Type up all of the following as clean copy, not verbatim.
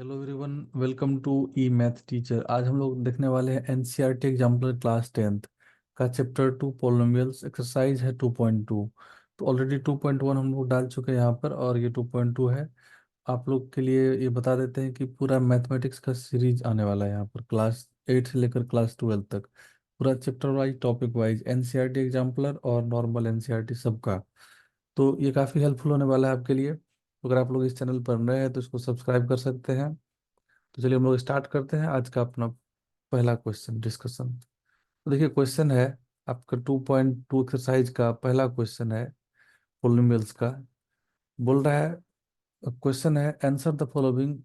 Hello everyone, welcome to E math teacher. आज हम लोग देखने वाले हैं एनसीईआरटी एग्जाम्पलर क्लास 10th का चैप्टर 2 पोलिनोमियल्स। एक्सरसाइज है 2.2। तो ऑलरेडी 2.1 हम लोग डाल चुके हैं यहाँ पर, और ये 2.2 है। आप लोग के लिए ये बता देते हैं कि पूरा मैथमेटिक्स का सीरीज आने वाला है यहाँ पर, क्लास 8 से लेकर क्लास 12 तक। पूरा chapter wise, topic wise, NCERT exemplar और नॉर्मल एनसीईआरटी सबका। तो ये काफ़ी हेल्पफुल होने वाला है आपके लिए। तो अगर आप लोग इस चैनल पर नए हैं तो इसको सब्सक्राइब कर सकते हैं। तो चलिए हम लोग स्टार्ट करते हैं आज का अपना पहला क्वेश्चन डिस्कशन। तो देखिए क्वेश्चन है आपका 2.2 एक्सरसाइज का पहला क्वेश्चन है पोलिनोमियल्स का। बोल रहा है, क्वेश्चन है answer the following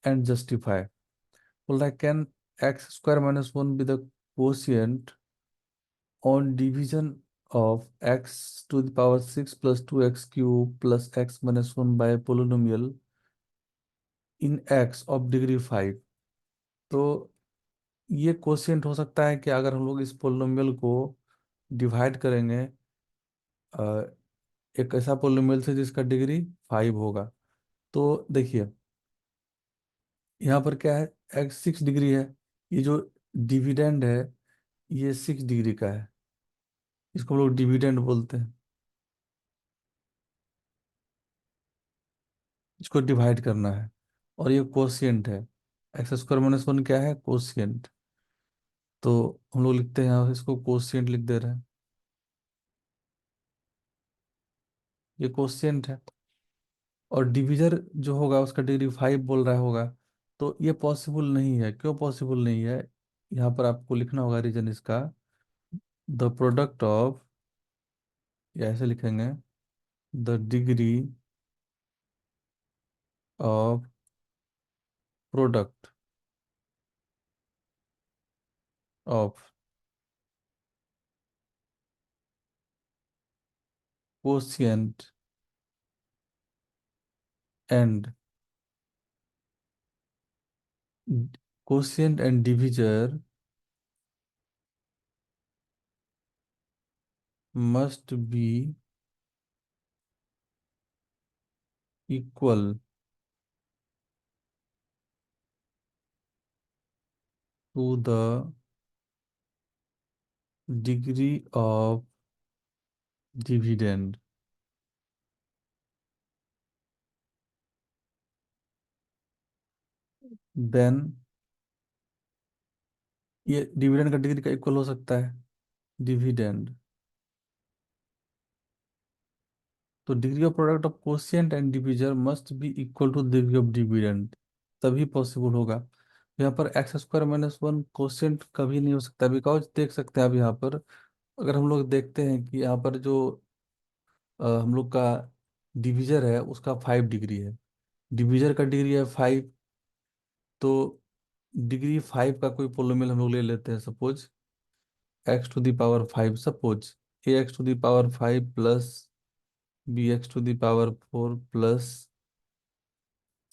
and justify. बोल रहा है can x square minus one be the quotient on division of x to the power six plus two x cube plus x minus one by polynomial in x of degree five. तो ये quotient हो सकता है कि अगर हम लोग इस पोलिनोमियल को डिवाइड करेंगे अ, एक ऐसा पोलिनोमियल से जिसका डिग्री 5 होगा। तो देखिए यहाँ पर क्या है, एक्स 6 डिग्री है। ये जो डिविडेंड है ये 6 डिग्री का है। इसको हम लोग डिविडेंड बोलते हैं। इसको डिवाइड करना है। और ये कोशिएंट है। एक्स स्क्वायर माइनस वन क्या है, कोशिएंट। तो हम लोग लिखते हैं यहाँ, इसको कोशिएंट लिख दे रहे हैं। ये कोशिएंट है। और डिवीजर जो होगा उसका डिग्री 5 बोल रहा होगा। तो ये पॉसिबल नहीं है। क्यों पॉसिबल नहीं है? यहाँ पर आपको लिखना होगा रीजन इसका। द प्रोडक्ट ऑफ, या ऐसे लिखेंगे, the degree of product of quotient and quotient and divisor must be equal to the degree of dividend. Then ये डिविडेंड का डिग्री का इक्वल हो सकता है डिविडेंड। तो degree of product of quotient and divisor must be equal to degree of dividend, तभी possible होगा। यहाँ पर x square minus one quotient कभी नहीं हो सकता, बिकॉज देख सकते हैं आप यहाँ पर। अगर हम लोग देखते हैं कि यहाँ पर जो हम लोग का डिवीजर है उसका 5 डिग्री है। डिवीजर का डिग्री है 5। तो डिग्री 5 का कोई पोलिनोमियल हम लोग ले लेते हैं, suppose x to the power 5। Suppose a x to the power 5 plus B x to the power 4 plus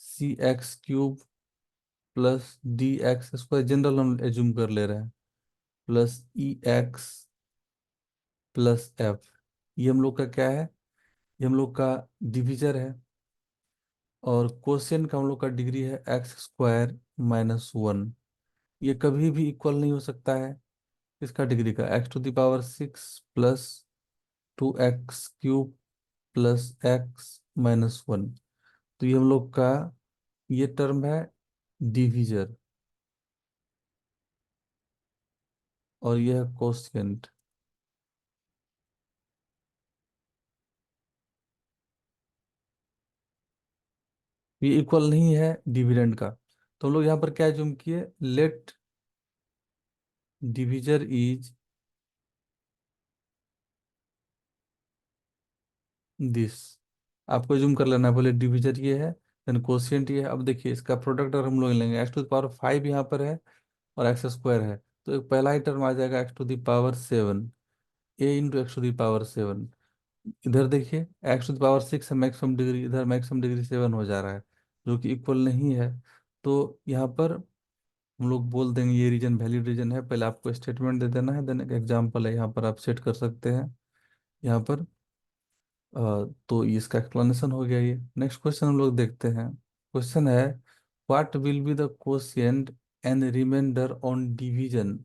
C x cube plus d x square, general हम एज्यूम कर ले रहे हैं, plus e x plus f. ये हम लोग का क्या है? ये हम लोग का डिवीजर है। और क्वोशिएंट का हम लोग का डिग्री है एक्स स्क्वायर माइनस वन। ये कभी भी इक्वल नहीं हो सकता है इसका डिग्री का, x to the power six plus two x cube plus x minus one. तो ये हम लोग का ये टर्म है डिवीजर, और यह है कोशिएंट। ये इक्वल नहीं है डिविडेंड का। तो हम लोग यहाँ पर क्या एज्यूम किए, लेट डिवीजर इज दिस। आपको एज्यूम कर लेना है, बोले डिवीजर ये है, देन कोशिएंट ये है। अब देखिए इसका प्रोडक्ट अगर हम लोग लेंगे, एक्स टू द पावर 5 यहाँ पर है और एक्स स्क्वायर है। तो एक पहला ही टर्म आ जाएगा x to the power 7, a into x to the power 7। इधर देखिए एक्स टू द पावर 6 है मैक्सिमम डिग्री, इधर मैक्सिमम डिग्री 7 हो जा रहा है, जो कि इक्वल नहीं है। तो यहाँ पर हम लोग बोल देंगे ये रीजन वैलिड रीजन है। पहले आपको स्टेटमेंट दे देना है, देन एक एग्जाम्पल है यहाँ पर आप सेट कर सकते हैं यहाँ पर। तो ये इसका एक्सप्लेनेशन हो गया। ये नेक्स्ट क्वेश्चन हम लोग देखते हैं। क्वेश्चन है what will be the quotient and remainder on division.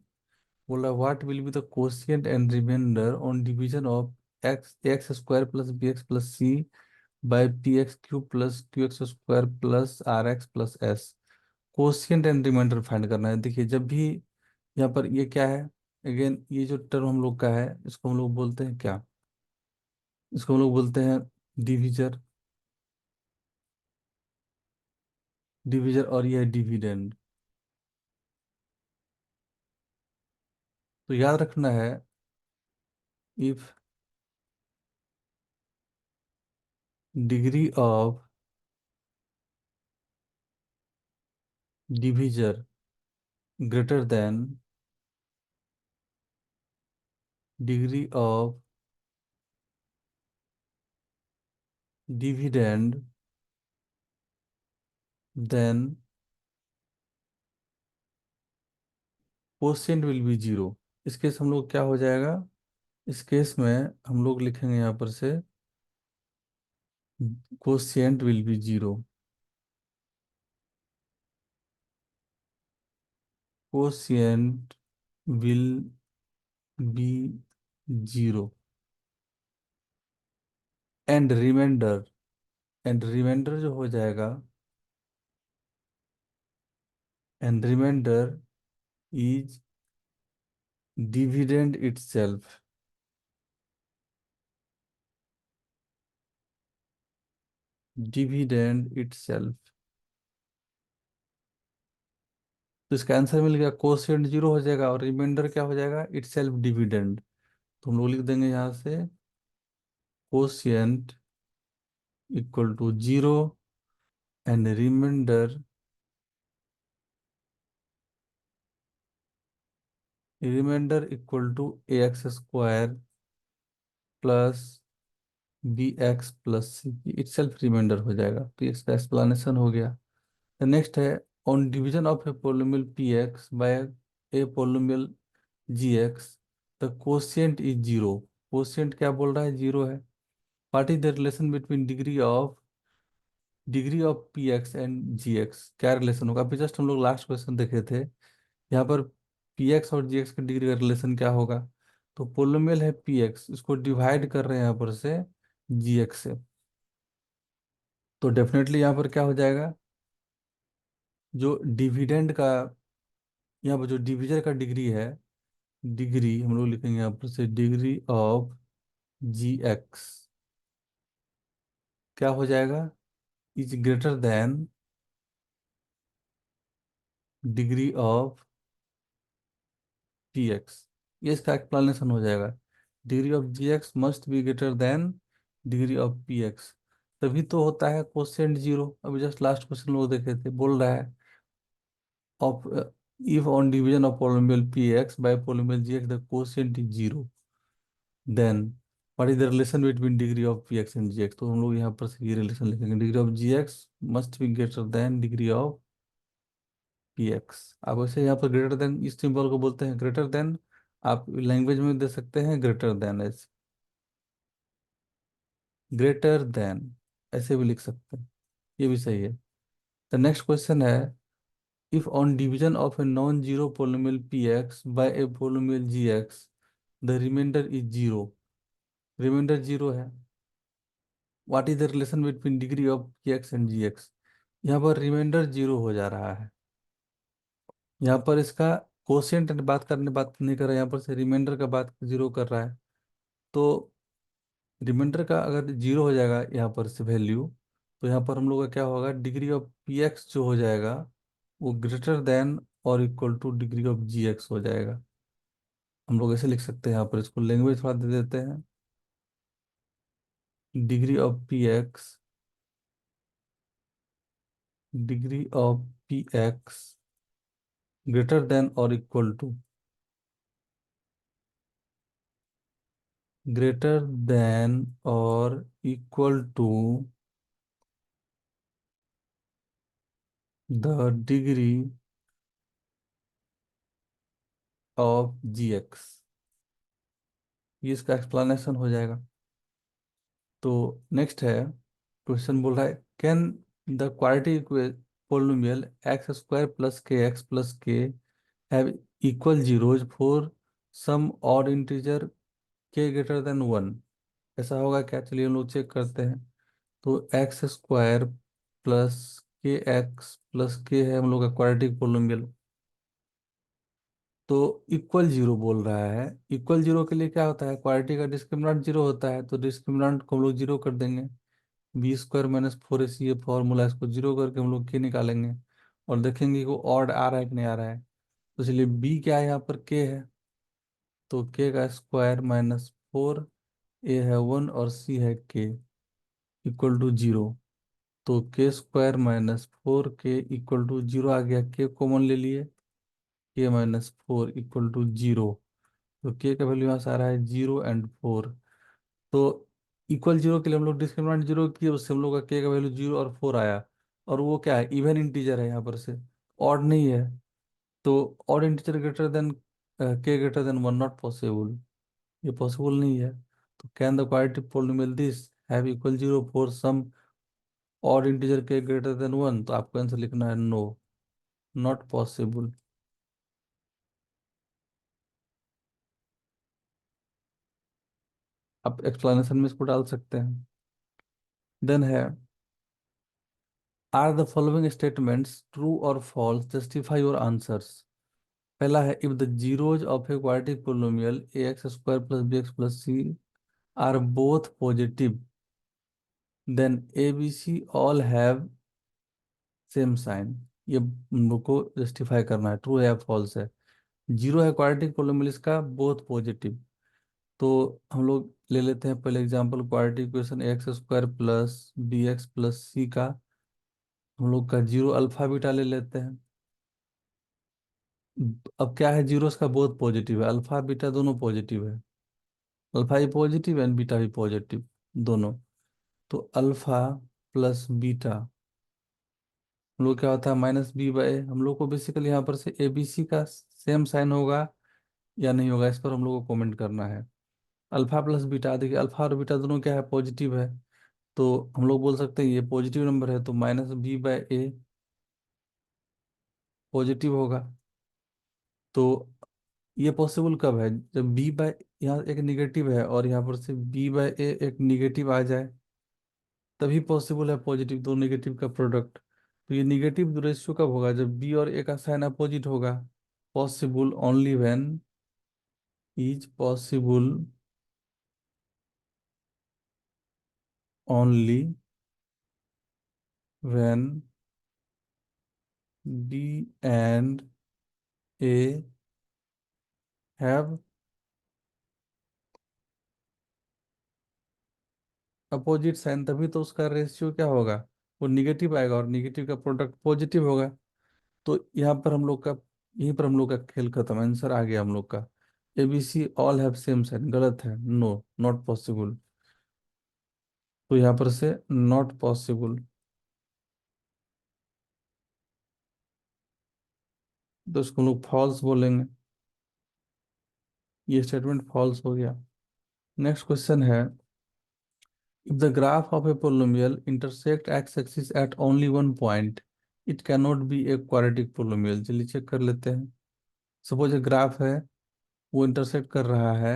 बोला what will be the quotient and remainder on division of X X square plus B x plus C by P X cube plus Q X square plus R X plus S. Quotient and remainder find करना है। देखिए जब भी यहाँ पर ये क्या है, अगेन ये जो टर्म हम लोग का है इसको हम लोग बोलते हैं क्या, इसको हम लोग बोलते हैं डिविजर, डिविजर, और ये है डिविडेंड। तो याद रखना है, if degree of divisor greater than degree of dividend, then quotient will be zero. इस केस हम लोग क्या हो जाएगा, इस केस में हम लोग लिखेंगे यहाँ पर से quotient will be zero, quotient will be zero, and remainder, and remainder जो हो जाएगा, and remainder is dividend itself, dividend itself. तो इसका आंसर मिल गया, कोशिएंट जीरो हो जाएगा और रिमाइंडर क्या हो जाएगा, इटसेल्फ डिविडेंड। तो हम लोग लिख देंगे यहाँ से quotient equal to zero and remainder, remainder equal to a x square plus B x plus c, itself remainder हो जाएगा। तो इसका एक्सप्लेनेशन हो गया। नेक्स्ट है, on division of a polynomial p x by a polynomial g x the quotient is zero. Quotient क्या बोल रहा है, जीरो है। What is the relation between degree of p x and g x, क्या relation होगा। अभी just हम लोग लास्ट क्वेश्चन देखे थे, यहाँ पर पी एक्स और जी एक्स की डिग्री का रिलेशन क्या होगा। तो पोलिनोमियल है पी एक्स, इसको डिवाइड कर रहे हैं यहाँ पर से जी एक्स से, तो डेफिनेटली यहाँ पर क्या हो जाएगा, जो डिविडेंड का, यहाँ पर जो डिविजन का डिग्री है, डिग्री हम लोग लिखेंगे यहाँ पर से डिग्री ऑफ जी एक्स क्या हो जाएगा, is greater than degree of g x. ये इसका एक्सप्लेनेशन हो जाएगा, degree of g x must be greater than degree of p x. तभी तो होता है कोसेंट जीरो। अभी जस्ट लास्ट क्वेश्चन लोग देखे थे, बोल रहा है of if on division of polynomial px by polynomial gx the quotient is zero, then what is the relation between degree of px and gx। तो हम लोग यहाँ पर से ये रिलेशन लिखेंगे, degree of gx must be greater than degree of px। आप वैसे यहाँ पर ग्रेटर देन इस सिंबल को बोलते हैं ग्रेटर देन, आप लैंग्वेज में दे सकते हैं greater than S, greater than ऐसे भी लिख सकते हैं, ये भी सही है। द नेक्स्ट क्वेश्चन है, if on division of a non-zero polynomial px by a polynomial gx the remainder is zero, remainder zero है, what is the relation between degree of px and gx। यहाँ पर remainder zero हो जा रहा है, यहाँ पर इसका कोशिएंट बात नहीं कर रहा है, यहाँ पर से रिमाइंडर का बात जीरो कर रहा है। तो रिमाइंडर का अगर जीरो हो जाएगा यहाँ पर से वैल्यू, तो यहाँ पर हम लोग का क्या होगा, डिग्री ऑफ पी एक्स जो हो जाएगा वो ग्रेटर देन और equal to degree of g x हो जाएगा। हम लोग ऐसे लिख सकते हैं, यहाँ पर इसको लैंग्वेज थोड़ा दे देते हैं, degree of p x, degree of p x greater than और इक्वल टू, ग्रेटर देन और equal to the degree of g x. ये इसका एक्सप्लेनेशन हो जाएगा। तो नेक्स्ट है, क्वेश्चन बोल रहा है can the quadratic polynomial x square plus kx plus k have equal zeros for some odd integer k greater than 1। ऐसा होगा क्या? चलिए हम लोग चेक करते हैं। तो एक्स स्क्वायर प्लस के एक्स प्लस के है हम लोग का क्वाड्रेटिक पोलिनोमियल। तो इक्वल जीरो बोल रहा है। इक्वल जीरो के लिए क्या होता है? क्वाड्रेटिक का डिस्क्रिमिनेंट जीरो होता है, तो डिस्क्रिमिनेंट को हम लोग जीरो कर देंगे। बी स्क्वायर माइनस फोर ए सी, ये फॉर्मूला, इसको जीरो करके हम लोग के निकालेंगे और देखेंगे कि वो ऑड आ रहा है कि नहीं आ रहा है। तो इसलिए बी क्या है? यहाँ पर के है, तो के का स्क्वायर माइनस फोर, ए है वन और सी है के, इक्वल टू जीरो। तो k square minus four k equal to zero आ गया, के कॉमन ले लिए, k minus four equal to zero. तो के का वैल्यू यहाँ से आ रहा है जीरो एंड फोर। तो इक्वल जीरो के लिए हम लोग डिस्क्रिमिनेंट जीरो किए, उससे हम लोग का के का वैल्यू जीरो और फोर आया। और वो क्या है? इवन इंटीजर है यहाँ पर से, ऑड नहीं है। तो odd integer greater than k greater than one not possible, ये पॉसिबल नहीं है। तो can the quadratic polynomial this have equal zero for some odd integer k greater than one? तो आपको आंसर लिखना है नो, नॉट पॉसिबल। आप explanation में इसको डाल सकते हैं। देन है, are the following statements true और फॉल्स? Justify your answers. पहला है, if the zeros of a quadratic polynomial a x square plus B x plus C are both positive then a B c all have same sign. ये हम लोग को justify करना है, true है या फॉल्स है। जीरो है क्वाड्रेटिक पोलिनोमियल इसका, बोथ पॉजिटिव। तो हम लोग ले लेते हैं पहले example, quadratic equation X square plus B x plus C का हम लोग का जीरो अल्फा बीटा ले लेते हैं। अब क्या है? जीरोस का बोथ पॉजिटिव है, अल्फा बीटा दोनों पॉजिटिव है। Alpha he positive and beta भी पॉजिटिव, दोनों। तो अल्फा प्लस बीटा हम लोग क्या होता है? माइनस बी बाई, हम लोग को बेसिकली यहाँ पर से ए बी सी का सेम साइन होगा या नहीं होगा, इस पर हम लोग को कमेंट करना है। अल्फा प्लस बीटा, देखिए अल्फा और बीटा दोनों क्या है? पॉजिटिव है। तो हम लोग बोल सकते हैं ये पॉजिटिव नंबर है, तो minus b by a positive होगा। तो ये पॉसिबल कब है? जब बी बाय, यहाँ एक निगेटिव है और यहाँ पर से बी बाय ए एक निगेटिव आ जाए, तभी पॉसिबल है पॉजिटिव दो निगेटिव का प्रोडक्ट। तो ये निगेटिव रेशियो कब होगा? जब बी और ए का साइन अपोजिट होगा। Possible only when, is possible only when b and A have opposite sign, तभी तो उसका रेशियो क्या होगा? वो निगेटिव आएगा और निगेटिव का प्रोडक्ट पॉजिटिव होगा। तो यहाँ पर हम लोग का, यहीं पर हम लोग का खेल खत्म, आंसर आ गया हम लोग का। A B c all have same sign, गलत है, नो, नॉट पॉसिबल। तो यहाँ पर से नॉट पॉसिबल, तो इसको हम लोग फॉल्स बोलेंगे। ये स्टेटमेंट फॉल्स हो गया। नेक्स्ट क्वेश्चन है, if the graph of a polynomial intersect x axis at only one point it can not be a quadratic polynomial. चलिए चेक कर लेते हैं। सपोज ए ग्राफ है, वो इंटरसेक्ट कर रहा है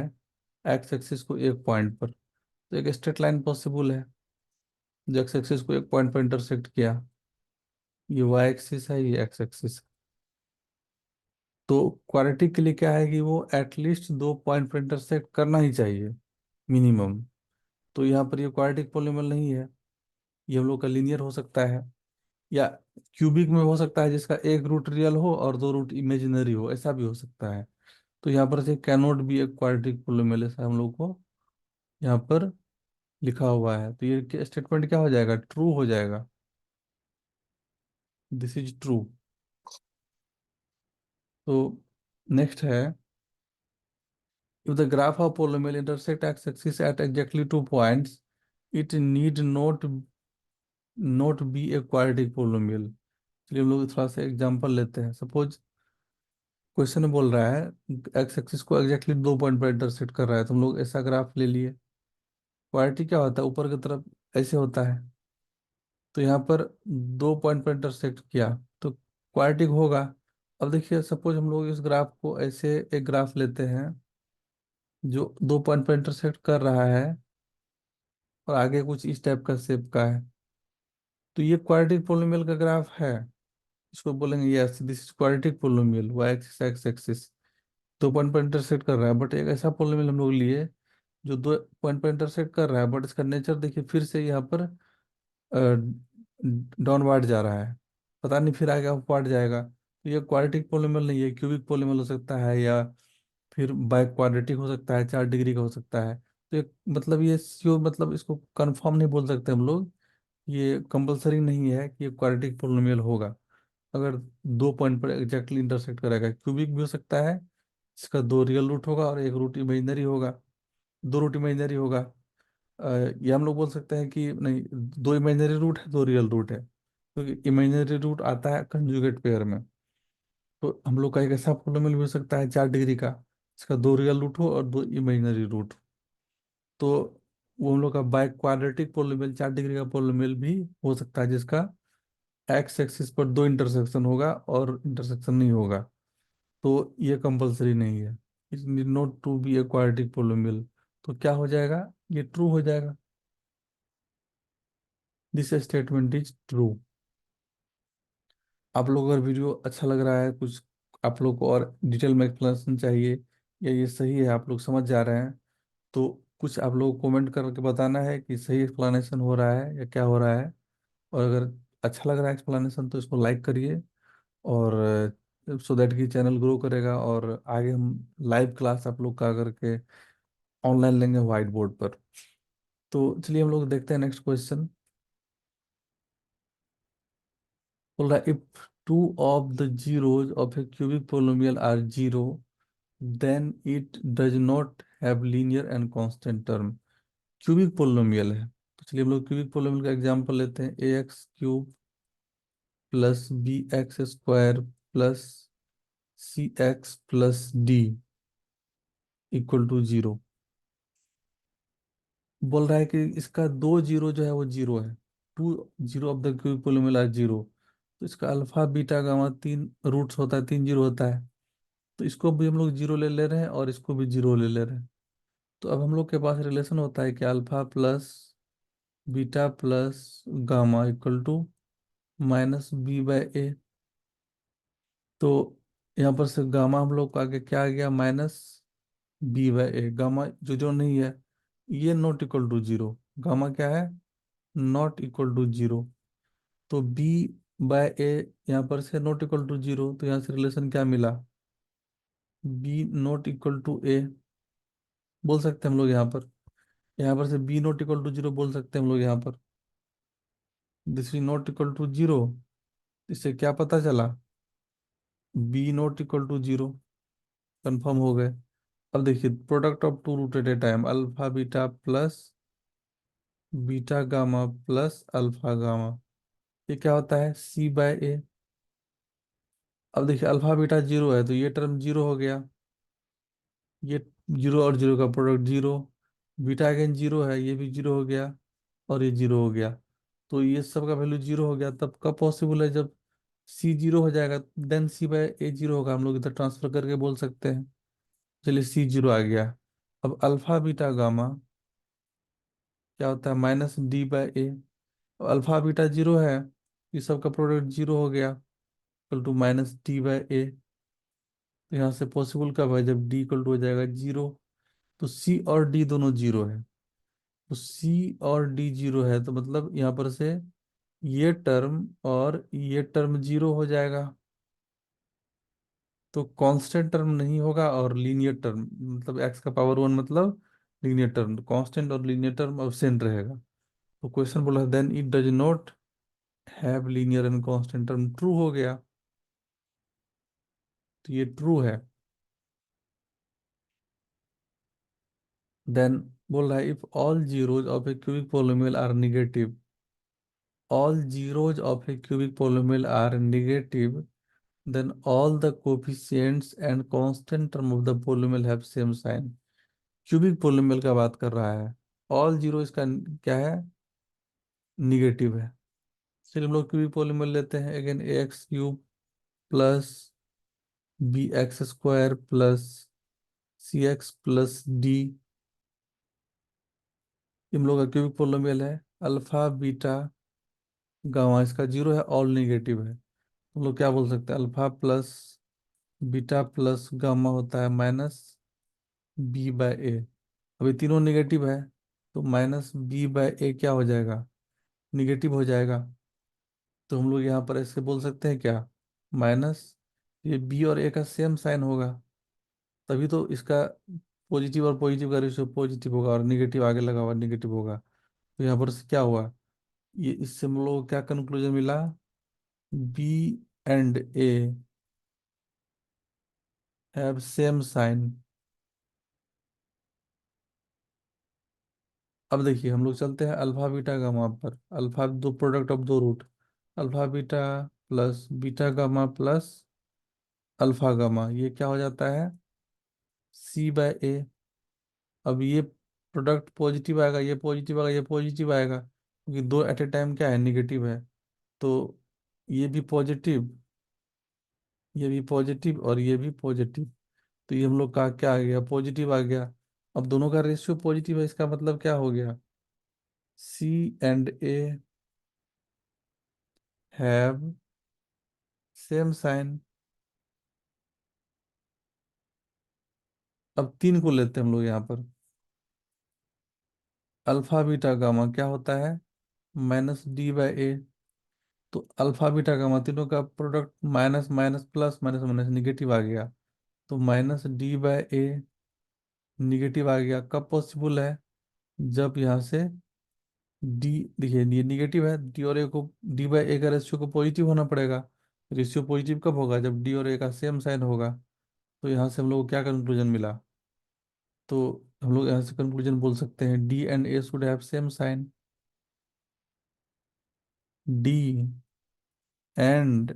एक्स एक्सिस को एक पॉइंट पर, तो एक स्ट्रेट लाइन पॉसिबल है जो एक्स एक्सिस को एक पॉइंट पर इंटरसेक्ट किया। ये वाई एक्सिस है, ये एक्स एक्सिस। तो क्वाड्रेटिक के लिए क्या है कि वो एटलीस्ट दो पॉइंट पर इंटरसेक्ट करना ही चाहिए, मिनिमम। तो यहाँ पर ये क्वाड्रेटिक पॉलीनोमियल नहीं है, ये हम लोग का लीनियर हो सकता है, या क्यूबिक में हो सकता है जिसका एक रूट रियल हो और दो रूट इमेजिनरी हो, ऐसा भी हो सकता है। तो यहाँ पर से can not be a quadratic polynomial, ऐसा हम लोग को यहाँ पर लिखा हुआ है। तो ये स्टेटमेंट क्या हो जाएगा? ट्रू हो जाएगा। This is true. तो नेक्स्ट है, if the graph of polynomial intersect x-axis at exactly 2 points, it need not be a quadratic polynomial। चलिए हम लोग थोड़ा सा एग्जांपल लेते हैं। सपोज क्वेश्चन में बोल रहा है एक्स एक्सिस को एग्जैक्टली दो पॉइंट पर इंटरसेक्ट कर रहा है, तो हम लोग ऐसा ग्राफ ले लिए। क्वाड्रेटिक क्या होता है? ऊपर की तरफ ऐसे होता है, तो यहाँ पर 2 पॉइंट पर इंटरसेक्ट किया तो क्वाड्रेटिक होगा। अब देखिए सपोज हम लोग इस ग्राफ को ऐसे एक ग्राफ लेते हैं जो 2 पॉइंट पर इंटरसेक्ट कर रहा है और आगे कुछ इस टाइप का शेप का है, तो ये क्वाड्रेटिक पोलिनोमियल का ग्राफ है। इसको बोलेंगे yes this is quadratic polynomial, y axis x axis 2 point पर इंटरसेक्ट कर रहा है। बट एक ऐसा पोलिनोमियल हम लोग लिए जो 2 पॉइंट पर इंटरसेक्ट कर रहा है, बट इसका नेचर देखिए फिर से यहाँ पर डाउनवर्ड जा रहा है, पता नहीं फिर आगे अपवर्ड जाएगा। तो ये क्वाड्रेटिक पोलिनोमियल नहीं है, क्यूबिक पोलिनोमियल हो सकता है या फिर बाय क्वाड्रेटिक हो सकता है, 4 डिग्री का हो सकता है। तो ये मतलब ये श्योर मतलब इसको कंफर्म नहीं बोल सकते हम लोग, ये कंपलसरी नहीं है कि ये क्वाड्रेटिक पोलिनोमियल होगा अगर 2 पॉइंट पर एग्जैक्टली इंटरसेक्ट करेगा। क्यूबिक भी हो सकता है, इसका 2 रियल रूट होगा और एक रूट इमेजिनरी होगा, 2 रूट इमेजिनरी होगा। ये हम लोग बोल सकते हैं कि नहीं, 2 इमेजिनरी रूट है, 2 रियल रूट है, क्योंकि इमेजिनरी रूट आता है कंजुगेट पेयर में। तो हम लोग का एक ऐसा पॉलिनोमियल भी हो सकता है 4 डिग्री का, इसका 2 रियल रूट हो और 2 इमेजिनरी रूट। तो वो हम लोग का बाय क्वाड्रेटिक पोलिनोमियल 4 डिग्री का पोलिनोमियल भी हो सकता है, जिसका एक्स एक्सिस पर 2 इंटरसेक्शन होगा और इंटरसेक्शन नहीं होगा। तो ये कंपलसरी नहीं है, it need not to be a quadratic polynomial. तो क्या हो जाएगा, ये ट्रू हो जाएगा, दिस स्टेटमेंट इज ट्रू। आप लोग अगर वीडियो अच्छा लग रहा है, कुछ आप लोग को और डिटेल में एक्सप्लेनेशन चाहिए या ये सही है आप लोग समझ जा रहे हैं, तो कुछ आप लोग कमेंट करके बताना है कि सही एक्सप्लेनेशन हो रहा है या क्या हो रहा है। और अगर अच्छा लग रहा है एक्सप्लेनेशन तो इसको लाइक करिए, और सो दैट कि चैनल ग्रो करेगा और आगे हम लाइव क्लास आप लोग का करके ऑनलाइन लेंगे व्हाइट बोर्ड पर। तो चलिए हम लोग देखते हैं नेक्स्ट क्वेश्चन। बोल रहा है if two of the zeros of a cubic polynomial are zero then it does not have linear and constant term. Cubic polynomial है, तो चलिए हम लोग क्यूबिक पोलिनोमियल का एग्जांपल लेते हैं। A X cube plus B X square plus C X plus D equal to zero. बोल रहा है कि इसका 2 जीरो जो है वो जीरो है, 2 zero of the cubic polynomial are zero. तो इसका अल्फा बीटा गामा 3 रूट्स होता है, 3 जीरो होता है। तो इसको भी हम लोग जीरो ले ले रहे हैं और इसको भी जीरो ले ले रहे हैं। तो अब हम लोग के पास रिलेशन होता है कि alpha plus beta plus gamma equal to -b/a। तो यहाँ पर से गामा हम लोग को आगे क्या आ गया, -b/a। गामा जो जो नहीं है ये not equal to zero, gamma क्या है, नॉट इक्वल टू जीरो। तो b/a यहाँ पर से नॉट इक्वल टू जीरो, तो यहाँ से रिलेशन क्या मिला, b not equal to a बोल सकते हैं हम लोग यहाँ पर से b not equal to zero बोल सकते हैं हम लोग यहाँ पर, this is not equal to zero. इससे क्या पता चला, b not equal to zero, confirm हो गए। अब देखिए product of two root at a time, alpha beta plus beta gamma plus alpha gamma, ये क्या होता है, c/a। अब देखिए अल्फा बीटा जीरो है तो ये टर्म जीरो हो गया, ये जीरो और जीरो का product zero, beta again zero है ये भी जीरो हो गया और ये जीरो हो गया। तो ये सब का वैल्यू जीरो हो गया, तब कब पॉसिबल है, जब सी जीरो हो जाएगा देन c/a जीरो होगा, हम लोग इधर ट्रांसफर करके बोल सकते हैं। चलिए सी जीरो आ गया। अब अल्फा बीटा गामा क्या होता है, -d/a। अल्फा बीटा जीरो है, ये सब का प्रोडक्ट जीरो हो गया इक्वल टू -d/a। तो यहाँ से पॉसिबल कब है, जब d इक्वल टू हो जाएगा जीरो। तो c और d दोनों जीरो है, तो c और d जीरो है, तो मतलब यहाँ पर से ये टर्म और ये टर्म जीरो हो जाएगा। तो कांस्टेंट टर्म नहीं होगा और लीनियर टर्म, मतलब x का पावर 1 मतलब लीनियर टर्म, कांस्टेंट और लीनियर टर्म अब्सेंट रहेगा। तो क्वेश्चन बोला then it does not have linear and constant term, true हो गया। तो ये ट्रू है। देन बोल रहा है if all zeros of a cubic polynomial are negative, all zeros of a cubic polynomial are negative, then all the coefficients and constant term of the polynomial have same sign। Cubic polynomial का बात कर रहा है, all zero इसका क्या है, negative है। चलिए हम लोग क्यूबिक पॉलीमर लेते हैं। Again A X cube plus B X square plus C X plus D, इन लोग का क्यूबिक पोलिनोमियल है। अल्फा बीटा गामा इसका जीरो है, ऑल नेगेटिव है। हम लोग क्या बोल सकते हैं, alpha plus beta plus gamma होता है माइनस बी बाय ए। अभी तीनों नेगेटिव है, तो माइनस बी बाय ए क्या हो जाएगा, निगेटिव हो जाएगा। तो हम लोग यहाँ पर ऐसे बोल सकते हैं क्या, माइनस, ये बी और ए का सेम साइन होगा, तभी तो इसका पॉजिटिव और पॉजिटिव का रेशियो पॉजिटिव होगा, और निगेटिव आगे लगा हुआ निगेटिव होगा। तो यहाँ पर से क्या हुआ, ये इससे हम लोग को क्या कंक्लूजन मिला, b and A have same sign. अब देखिए हम लोग चलते हैं अल्फा बीटा गामा पर। अल्फा दो प्रोडक्ट ऑफ दो root, alpha beta plus beta gamma plus alpha gamma, ये क्या हो जाता है, सी बाय ए। अब ये प्रोडक्ट पॉजिटिव आएगा, ये पॉजिटिव आएगा, ये पॉजिटिव आएगा, क्योंकि दो एट ए टाइम क्या है, निगेटिव है। तो ये भी पॉजिटिव, ये भी पॉजिटिव और ये भी पॉजिटिव, तो ये हम लोग का क्या आ गया, पॉजिटिव आ गया। अब दोनों का रेशियो पॉजिटिव है, इसका मतलब क्या हो गया, C and A have same sign. अब तीन को लेते हैं हम लोग यहाँ पर। अल्फा बीटा गामा क्या होता है, माइनस डी बाय ए। तो अल्फा बीटा गामा तीनों का product minus minus plus minus minus negative आ गया, तो minus D by A negative आ गया। कब पॉसिबल है, जब यहाँ से डी, देखिए ये निगेटिव है, डी और ए को, डी बाय ए का रेशियो को पॉजिटिव होना पड़ेगा। रेशियो पॉजिटिव कब होगा, जब डी और ए का सेम साइन होगा। तो यहाँ से हम लोग को क्या कंक्लूजन मिला, तो हम लोग यहाँ से कंक्लूजन बोल सकते हैं D and A should have same sign. D and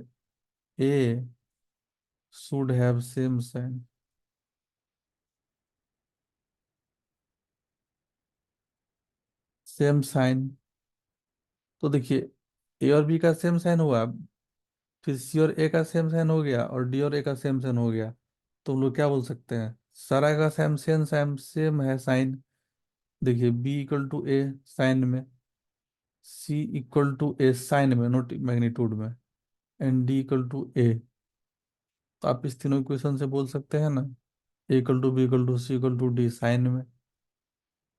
A should have same sign. Same sign, तो देखिए ए और बी का सेम साइन हुआ, फिर सी और ए का सेम साइन हो गया, और डी और ए का सेम साइन हो गया। तो हम लोग क्या बोल सकते हैं, सारा का सेम सेम सेम सेम है साइन। देखिए B equal to A sign में, C equal to A sign में, नोट मैग्नीट्यूड में, and D equal to A. तो आप इस तीनों इक्वेशन से बोल सकते हैं ना, A equal to B equal to C equal to D sign में।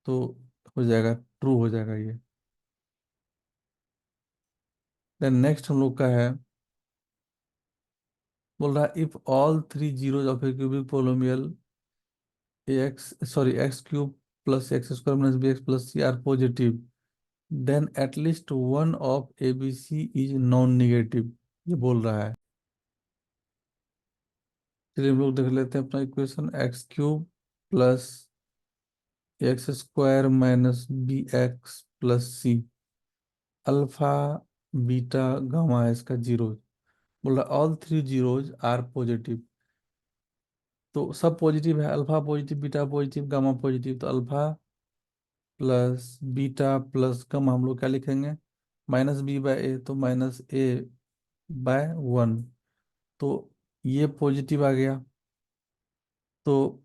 तो हो जाएगा, ट्रू हो जाएगा ये। देन नेक्स्ट हम लोग का है, बोल रहा है if all three zeros of a cubic polynomial A X, sorry X cube plus X square minus B x plus C are positive, then at least one of A B C is non negative, ये बोल रहा है। चलिए हम लोग देख लेते हैं अपना equation, X cube plus X square minus B x plus C, alpha beta gamma है इसका जीरो। बोल रहा all three zeros are positive, तो सब पॉजिटिव है, alpha positive beta positive gamma positive. तो alpha plus beta plus gamma हम लोग क्या लिखेंगे, माइनस बी बाय ए, तो माइनस ए बाय वन। तो ये पॉजिटिव आ गया, तो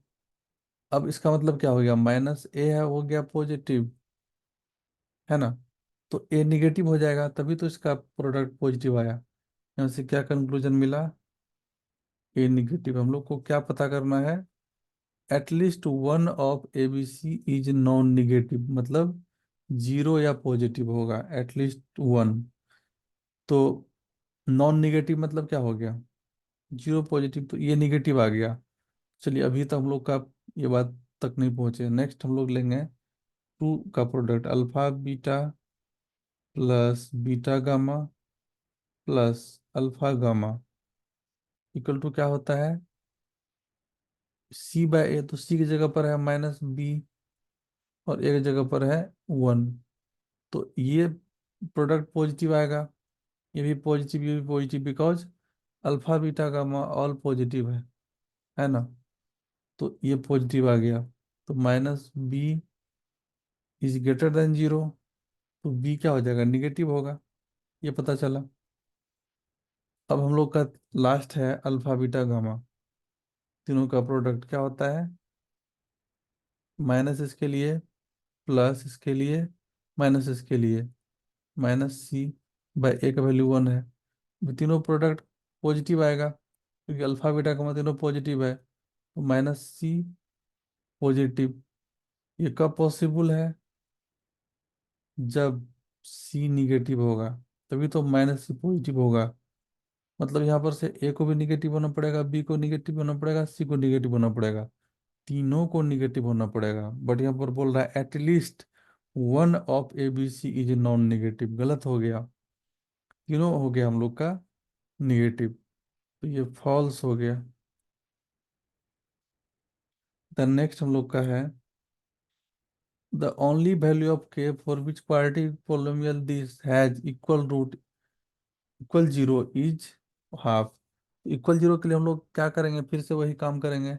अब इसका मतलब क्या हो गया, माइनस ए है हो गया पॉजिटिव, है ना। तो ए निगेटिव हो जाएगा, तभी तो इसका प्रोडक्ट पॉजिटिव आया। यहाँ से क्या कंक्लूजन मिला, ए निगेटिव। हम लोग को क्या पता करना है, at least one of A B C is non negative, मतलब जीरो या पॉजिटिव होगा, एटलीस्ट वन। तो नॉन निगेटिव मतलब क्या हो गया, जीरो पॉजिटिव, तो ये निगेटिव आ गया। चलिए अभी तक हम लोग का ये बात तक नहीं पहुंचे, नेक्स्ट हम लोग लेंगे टू का product, alpha beta plus beta gamma plus alpha gamma equal to क्या होता है, सी बाय ए। तो सी की जगह पर है माइनस बी, और एक जगह पर है वन। तो ये प्रोडक्ट पॉजिटिव आएगा, ये भी पॉजिटिव, ये भी positive, because alpha beta gamma all positive है ना। तो ये पॉजिटिव आ गया, तो minus B is greater than zero, तो बी क्या हो जाएगा, निगेटिव होगा। ये पता चला। अब हम लोग का लास्ट है अल्फा बीटा गामा। तीनों का प्रोडक्ट क्या होता है? माइनस इसके लिए, प्लस इसके लिए, माइनस इसके लिए, माइनस सी बाई ए का वैल्यू 1 है। ये तीनों प्रोडक्ट पॉजिटिव आएगा क्योंकि अल्फा बीटा गामा तीनों पॉजिटिव है, तो माइनस सी पॉजिटिव। ये कब पॉसिबल है? जब सी निगेटिव होगा, तभी तो माइनस सी पॉजिटिव होगा। मतलब यहाँ पर से ए को भी निगेटिव होना पड़ेगा, बी को निगेटिव होना पड़ेगा, सी को निगेटिव होना पड़ेगा, तीनों को निगेटिव होना पड़ेगा। बट यहाँ पर बोल रहा है at least one of A B C is non negative. गलत हो गया, तीनों हो गया हम लोग का निगेटिव, तो ये फॉल्स हो गया। द नेक्स्ट हम लोग का है the only value of K for which quadratic polynomial this has equal root equal zero is half. Equal zero के लिए हम लोग क्या करेंगे? फिर से वही काम करेंगे,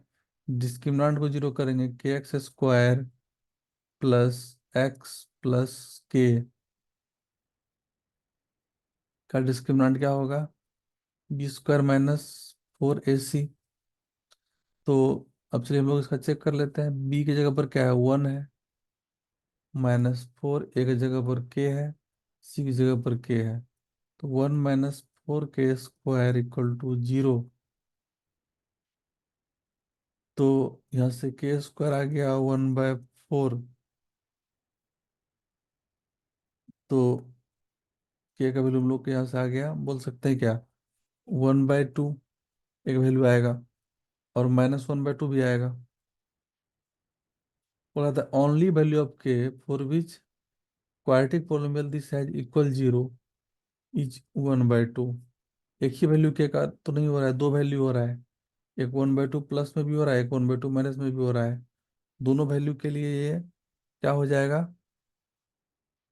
डिस्क्रिमिनेंट को जीरो करेंगे। K X square plus X plus K का डिस्क्रिमिनेंट क्या होगा? B square minus 4ac। तो अब चलिए हम लोग इसका चेक कर लेते हैं। बी की जगह पर क्या है? 1 है, -4 ए की जगह पर के है, सी की जगह पर के है। तो 1 - 4 के स्क्वायर इक्वल टू 0। तो यहाँ से के स्क्वायर आ गया 1/4। तो के का वैल्यू हम लोग के यहाँ से आ गया, बोल सकते हैं क्या? 1/2 एक वैल्यू आएगा, और -1/2 भी आएगा। बोला था only value of K for which quadratic polynomial this has equal zero is 1/2। एक ही वैल्यू के का तो नहीं हो रहा है, दो वैल्यू हो रहा है। एक 1/2 प्लस में भी हो रहा है, एक 1/2 माइनस में भी हो रहा है। दोनों वैल्यू के लिए ये क्या हो जाएगा?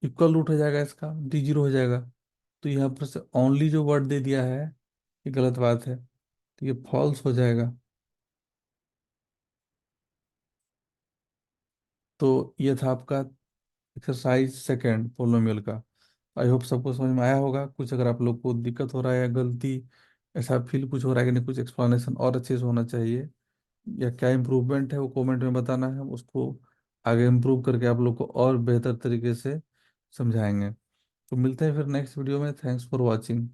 इक्वल रूट हो जाएगा, इसका डी जीरो हो जाएगा। तो यहाँ पर से ओनली जो वर्ड दे दिया है, ये गलत बात है, तो ये फॉल्स हो जाएगा। तो ये था आपका एक्सरसाइज सेकेंड पोलोमियल का। आई होप सबको समझ में आया होगा। कुछ अगर आप लोग को दिक्कत हो रहा है या गलती ऐसा फील कुछ हो रहा है कि नहीं, कुछ एक्सप्लेनेशन और अच्छे से होना चाहिए, या क्या इम्प्रूवमेंट है, वो कमेंट में बताना है। हम उसको आगे इम्प्रूव करके आप लोग को और बेहतर तरीके से समझाएंगे। तो मिलते हैं फिर नेक्स्ट वीडियो में। Thanks for watching.